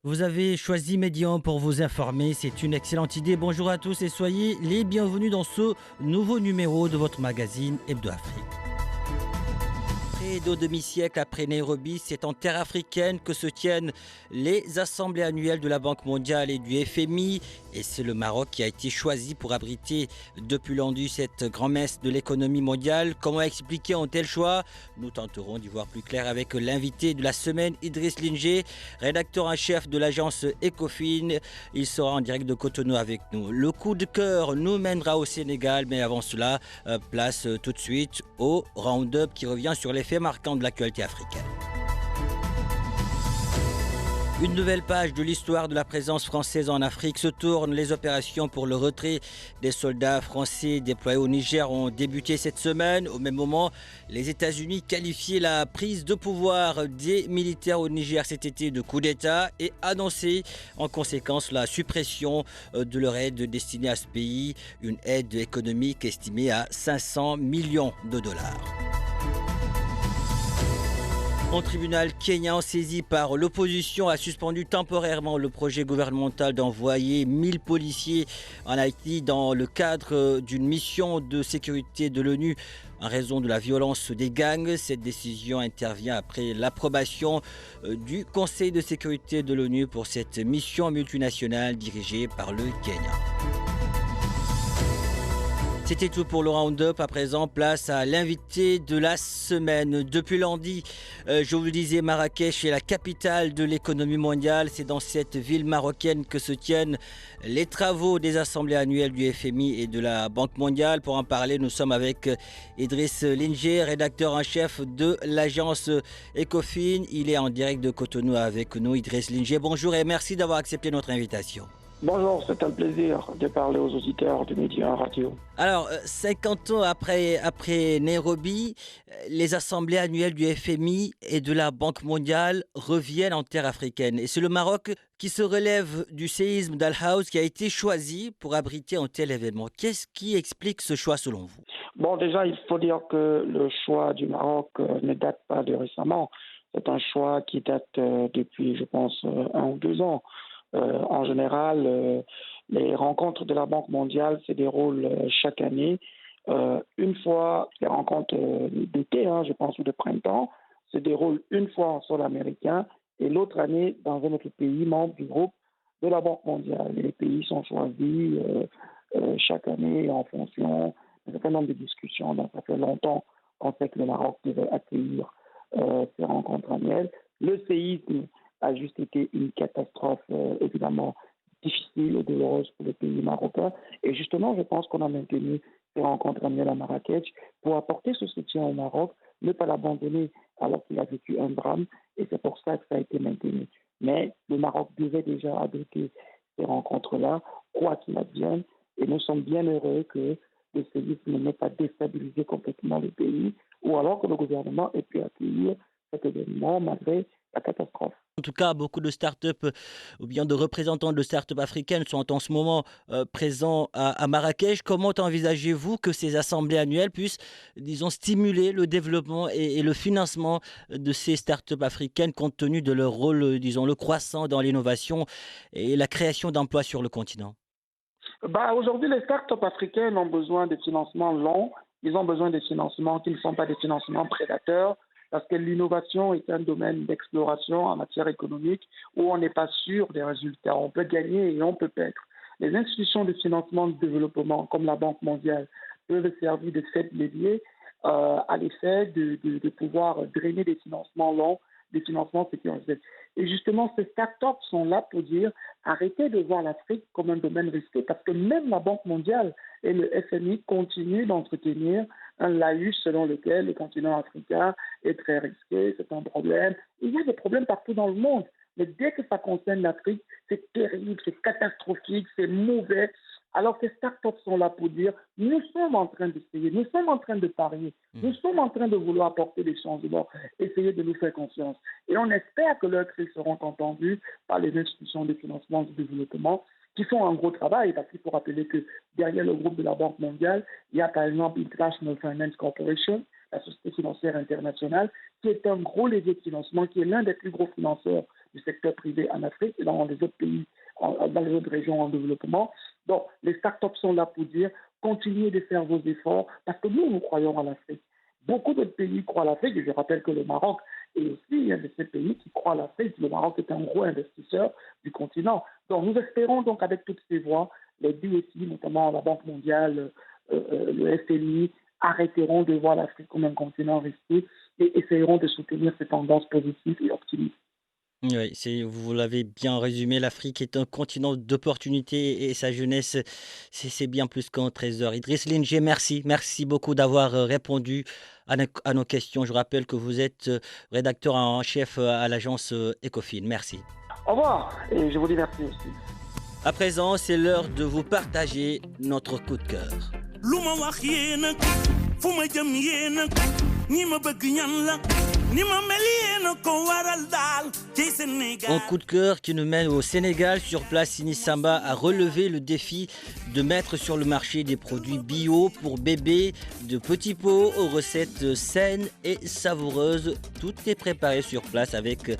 Vous avez choisi Medium pour vous informer, c'est une excellente idée. Bonjour à tous et soyez les bienvenus dans ce nouveau numéro de votre magazine Hebdo Afrique. Près de demi-siècle après Nairobi, c'est en terre africaine que se tiennent les assemblées annuelles de la Banque mondiale et du FMI. Et c'est le Maroc qui a été choisi pour abriter depuis l'endu cette grand-messe de l'économie mondiale. Comment expliquer un tel choix? Nous tenterons d'y voir plus clair avec l'invité de la semaine, Idriss Linger, rédacteur en chef de l'agence Ecofin. Il sera en direct de Cotonou avec nous. Le coup de cœur nous mènera au Sénégal, mais avant cela, place tout de suite au round-up qui revient sur les faits marquants de l'actualité africaine. Une nouvelle page de l'histoire de la présence française en Afrique se tourne. Les opérations pour le retrait des soldats français déployés au Niger ont débuté cette semaine. Au même moment, les États-Unis qualifiaient la prise de pouvoir des militaires au Niger cet été de coup d'État et annonçaient en conséquence la suppression de leur aide destinée à ce pays, une aide économique estimée à 500 millions de dollars. Un tribunal kényan saisi par l'opposition a suspendu temporairement le projet gouvernemental d'envoyer 1000 policiers en Haïti dans le cadre d'une mission de sécurité de l'ONU en raison de la violence des gangs. Cette décision intervient après l'approbation du Conseil de sécurité de l'ONU pour cette mission multinationale dirigée par le Kenya. C'était tout pour le round-up. À présent, place à l'invité de la semaine. Depuis lundi, je vous le disais, Marrakech est la capitale de l'économie mondiale. C'est dans cette ville marocaine que se tiennent les travaux des assemblées annuelles du FMI et de la Banque mondiale. Pour en parler, nous sommes avec Idriss Linger, rédacteur en chef de l'agence Ecofin. Il est en direct de Cotonou avec nous. Idriss Linger, bonjour et merci d'avoir accepté notre invitation. Bonjour, c'est un plaisir de parler aux auditeurs de Média Radio. Alors, 50 ans après Nairobi, les assemblées annuelles du FMI et de la Banque mondiale reviennent en terre africaine. Et c'est le Maroc qui se relève du séisme d'Al-Haouz qui a été choisi pour abriter un tel événement. Qu'est-ce qui explique ce choix selon vous? Bon, déjà, il faut dire que le choix du Maroc ne date pas de récemment. C'est un choix qui date depuis, je pense, 1 ou 2 ans. En général, les rencontres de la Banque mondiale se déroulent chaque année. Une fois, les rencontres d'été, je pense, ou de printemps, se déroulent une fois en sol américain et l'autre année dans un autre pays membre du groupe de la Banque mondiale. Et les pays sont choisis chaque année en fonction d'un certain nombre de discussions. Donc, ça fait longtemps qu'on sait que le Maroc devait accueillir ces rencontres annuelles. Le séisme a juste été une catastrophe évidemment difficile et douloureuse pour le pays marocain. Et justement, je pense qu'on a maintenu ces rencontres annuelles à Marrakech pour apporter ce soutien au Maroc, ne pas l'abandonner alors qu'il a vécu un drame. Et c'est pour ça que ça a été maintenu. Mais le Maroc devait déjà abriter ces rencontres-là, quoi qu'il advienne. Et nous sommes bien heureux que le séisme n'ait pas déstabilisé complètement le pays, ou alors que le gouvernement ait pu accueillir cet événement malgré la catastrophe. En tout cas, beaucoup de startups ou bien de représentants de startups africaines sont en ce moment présents à Marrakech. Comment envisagez-vous que ces assemblées annuelles puissent, disons, stimuler le développement et le financement de ces startups africaines compte tenu de leur rôle, disons, le croissant dans l'innovation et la création d'emplois sur le continent? Aujourd'hui, les startups africaines ont besoin de financements longs. Ils ont besoin de financements qui ne sont pas des financements prédateurs, parce que l'innovation est un domaine d'exploration en matière économique où on n'est pas sûr des résultats. On peut gagner et on peut perdre. Les institutions de financement de développement, comme la Banque mondiale, peuvent servir de fait levier à l'effet de pouvoir drainer des financements longs, des financements sécurisés. Et justement, ces startups sont là pour dire arrêtez de voir l'Afrique comme un domaine risqué, parce que même la Banque mondiale et le FMI continuent d'entretenir un laïus selon lequel le continent africain est très risqué, c'est un problème. Il y a des problèmes partout dans le monde, mais dès que ça concerne l'Afrique, c'est terrible, c'est catastrophique, c'est mauvais. Alors que ces startups sont là pour dire nous sommes en train d'essayer, nous sommes en train de parier, nous sommes en train de vouloir apporter des changements, essayer de nous faire confiance. Et on espère que leurs cris seront entendus par les institutions de financement du développement qui font un gros travail, parce qu'il faut rappeler que derrière le groupe de la Banque mondiale, il y a par exemple International Finance Corporation, la Société financière internationale, qui est un gros levier de financement, qui est l'un des plus gros financeurs du secteur privé en Afrique et dans les autres pays, dans les autres régions en développement. Donc, les startups sont là pour dire continuez de faire vos efforts parce que nous croyons en l'Afrique. Beaucoup d'autres pays croient à l'Afrique et je rappelle que le Maroc est aussi un de ces pays qui croient à l'Afrique. Le Maroc est un gros investisseur du continent. Donc, nous espérons donc avec toutes ces voix, les BSI, notamment la Banque mondiale, le FMI, arrêteront de voir l'Afrique comme un continent risqué et essayeront de soutenir ces tendances positives et optimistes. Oui, vous l'avez bien résumé, l'Afrique est un continent d'opportunités et sa jeunesse, c'est bien plus qu'un trésor. Idriss Linge, merci. Merci beaucoup d'avoir répondu à nos questions. Je rappelle que vous êtes rédacteur en chef à l'agence Ecofin. Merci. Au revoir et je vous dis merci aussi. À présent, c'est l'heure de vous partager notre coup de cœur. Un coup de cœur qui nous mène au Sénégal. Sur place, Sini Samba a relevé le défi de mettre sur le marché des produits bio pour bébés, de petits pots aux recettes saines et savoureuses. Tout est préparé sur place avec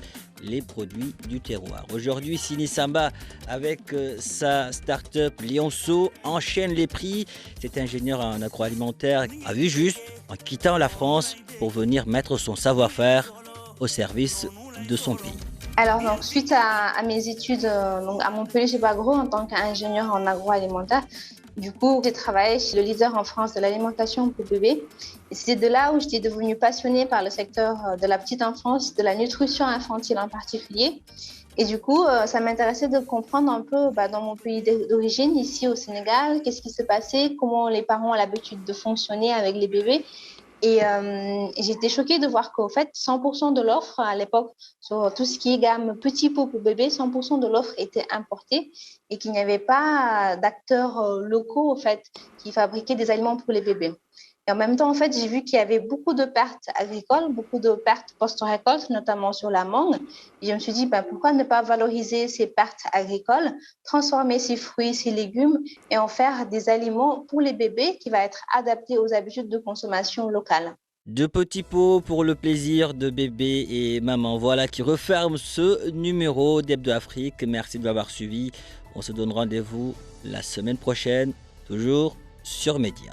les produits du terroir. Aujourd'hui, Sini Samba, avec sa start-up Lionceau, enchaîne les prix. Cet ingénieur en agroalimentaire a vu juste en quittant la France pour venir mettre son savoir-faire au service de son pays. Alors, donc, suite à mes études à Montpellier chez Bagro en tant qu'ingénieur en agroalimentaire, du coup, j'ai travaillé chez le leader en France de l'alimentation pour bébés. Et c'est de là où j'étais devenue passionnée par le secteur de la petite enfance, de la nutrition infantile en particulier. Et du coup, ça m'intéressait de comprendre un peu dans mon pays d'origine, ici au Sénégal, qu'est-ce qui se passait, comment les parents ont l'habitude de fonctionner avec les bébés. Et j'étais choquée de voir qu'au fait, 100% de l'offre à l'époque, sur tout ce qui est gamme petits pots pour bébés, 100% de l'offre était importée et qu'il n'y avait pas d'acteurs locaux, au fait, qui fabriquaient des aliments pour les bébés. Et en même temps, en fait, j'ai vu qu'il y avait beaucoup de pertes agricoles, beaucoup de pertes post-récolte, notamment sur la mangue. Et je me suis dit, pourquoi ne pas valoriser ces pertes agricoles, transformer ces fruits, ces légumes et en faire des aliments pour les bébés qui va être adaptés aux habitudes de consommation locales. De petits pots pour le plaisir de bébé et maman. Voilà qui referme ce numéro d'Hebdo Afrique. Merci de m'avoir suivi. On se donne rendez-vous la semaine prochaine, toujours sur Média.